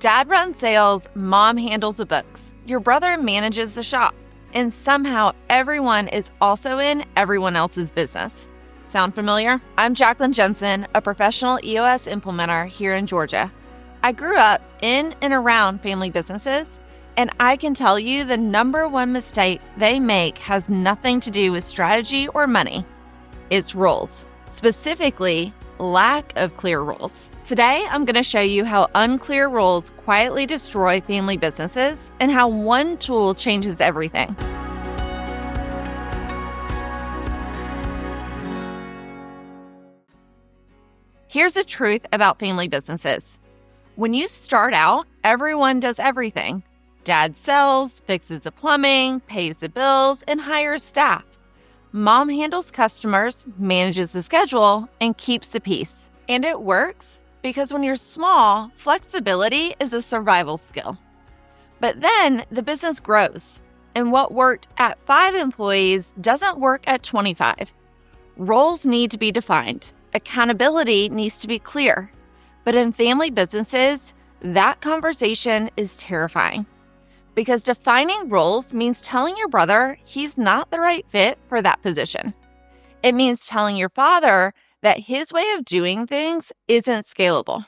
Dad runs sales, mom handles the books, your brother manages the shop, and somehow everyone is also in everyone else's business. Sound familiar? I'm Jacqueline Jensen, a professional EOS implementer here in Georgia. I grew up in and around family businesses, and I can tell you the number one mistake they make has nothing to do with strategy or money. It's roles, specifically lack of clear roles. Today, I'm going to show you how unclear roles quietly destroy family businesses and how one tool changes everything. Here's the truth about family businesses. When you start out, everyone does everything. Dad sells, fixes the plumbing, pays the bills, and hires staff. Mom handles customers, manages the schedule, and keeps the peace. And it works because when you're small, flexibility is a survival skill. But then the business grows, and what worked at 5 employees doesn't work at 25. Roles need to be defined. Accountability needs to be clear. But in family businesses, that conversation is terrifying. Because defining roles means telling your brother he's not the right fit for that position. It means telling your father that his way of doing things isn't scalable.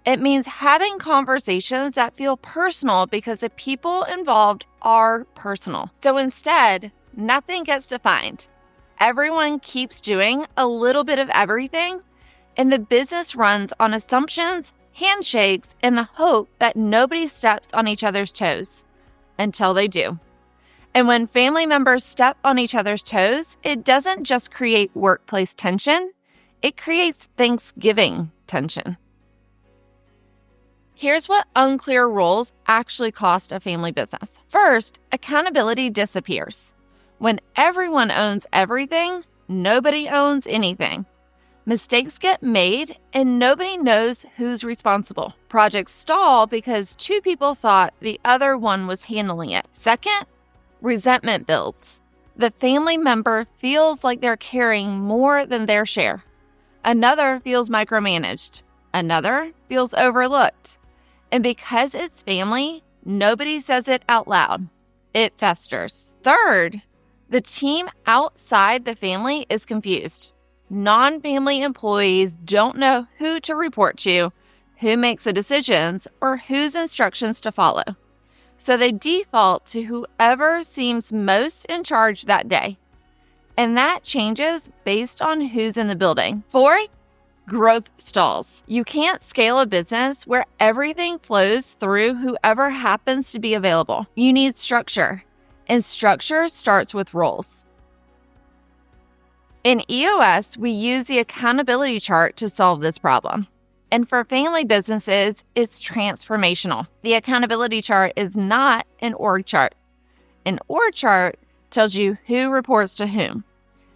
It means having conversations that feel personal because the people involved are personal. So instead, nothing gets defined. Everyone keeps doing a little bit of everything, and the business runs on assumptions, handshakes, and the hope that nobody steps on each other's toes until they do. And when family members step on each other's toes, it doesn't just create workplace tension, it creates Thanksgiving tension. Here's what unclear roles actually cost a family business. First, accountability disappears. When everyone owns everything, nobody owns anything. Mistakes get made and nobody knows who's responsible. Projects stall because 2 people thought the other one was handling it. Second, resentment builds. The family member feels like they're carrying more than their share. Another feels micromanaged. Another feels overlooked. And because it's family, nobody says it out loud. It festers. Third, the team outside the family is confused. Non-family employees don't know who to report to, who makes the decisions, or whose instructions to follow. So they default to whoever seems most in charge that day. And that changes based on who's in the building. Fourth, growth stalls. You can't scale a business where everything flows through whoever happens to be available. You need structure, and structure starts with roles. In EOS, we use the accountability chart to solve this problem. And for family businesses, it's transformational. The accountability chart is not an org chart. An org chart tells you who reports to whom.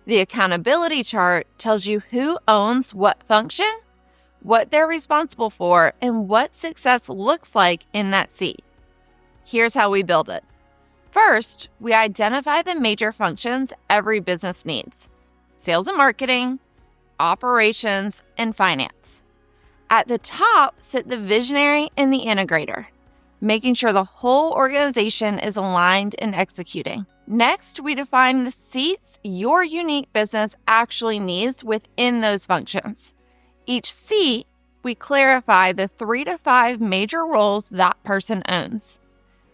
The accountability chart tells you who owns what function, what they're responsible for, and what success looks like in that seat. Here's how we build it. First, we identify the major functions every business needs: sales and marketing, operations, and finance. At the top sit the visionary and the integrator, making sure the whole organization is aligned and executing. Next, we define the seats your unique business actually needs within those functions. Each seat, we clarify the 3 to 5 major roles that person owns.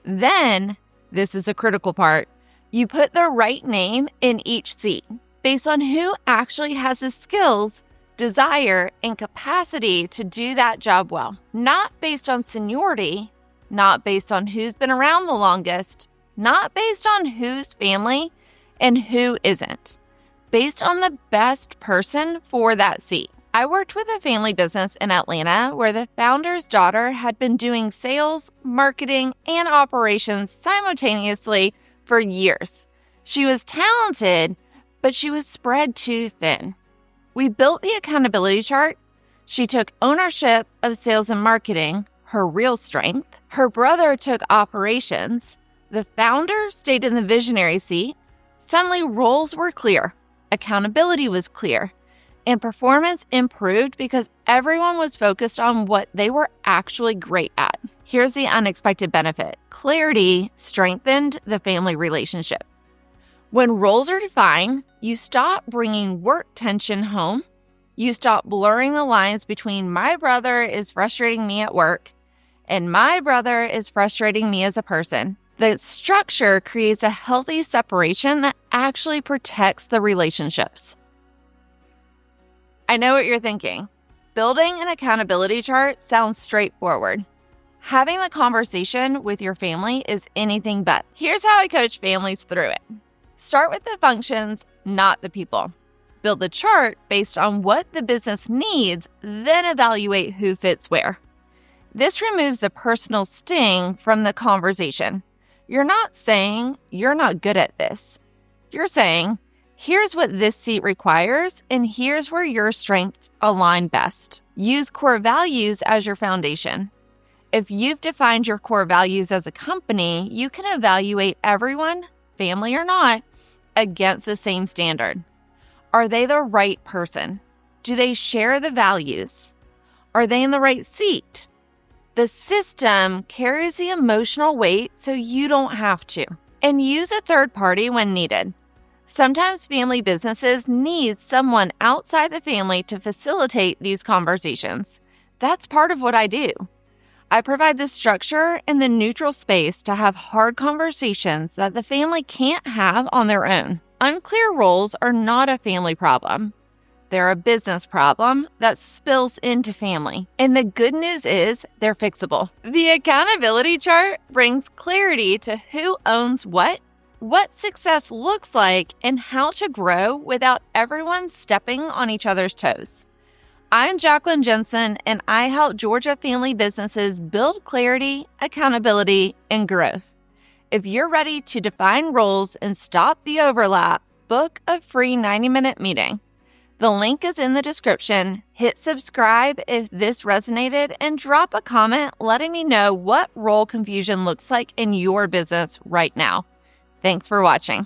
Then, this is a critical part, you put the right name in each seat based on who actually has the skills, desire, and capacity to do that job well. Not based on seniority, not based on who's been around the longest, not based on whose family and who isn't, based on the best person for that seat. I worked with a family business in Atlanta where the founder's daughter had been doing sales, marketing, and operations simultaneously for years. She was talented, but she was spread too thin. We built the accountability chart. She took ownership of sales and marketing, her real strength. Her brother took operations. The founder stayed in the visionary seat. Suddenly, roles were clear. Accountability was clear. And performance improved because everyone was focused on what they were actually great at. Here's the unexpected benefit. Clarity strengthened the family relationship. When roles are defined, you stop bringing work tension home. You stop blurring the lines between my brother is frustrating me at work and my brother is frustrating me as a person. The structure creates a healthy separation that actually protects the relationships. I know what you're thinking. Building an accountability chart sounds straightforward. Having the conversation with your family is anything but. Here's how I coach families through it. Start with the functions, not the people. Build the chart based on what the business needs, then evaluate who fits where. This removes the personal sting from the conversation. You're not saying you're not good at this. You're saying, here's what this seat requires, and here's where your strengths align best. Use core values as your foundation. If you've defined your core values as a company, you can evaluate everyone, family or not, against the same standard. Are they the right person? Do they share the values? Are they in the right seat? The system carries the emotional weight so you don't have to. And use a third party when needed. Sometimes family businesses need someone outside the family to facilitate these conversations. That's part of what I do. I provide the structure and the neutral space to have hard conversations that the family can't have on their own. Unclear roles are not a family problem. They're a business problem that spills into family. And the good news is they're fixable. The accountability chart brings clarity to who owns what success looks like, and how to grow without everyone stepping on each other's toes. I'm Jacqueline Jensen, and I help Georgia family businesses build clarity, accountability, and growth. If you're ready to define roles and stop the overlap, book a free 90-minute meeting. The link is in the description. Hit subscribe if this resonated, and drop a comment letting me know what role confusion looks like in your business right now. Thanks for watching.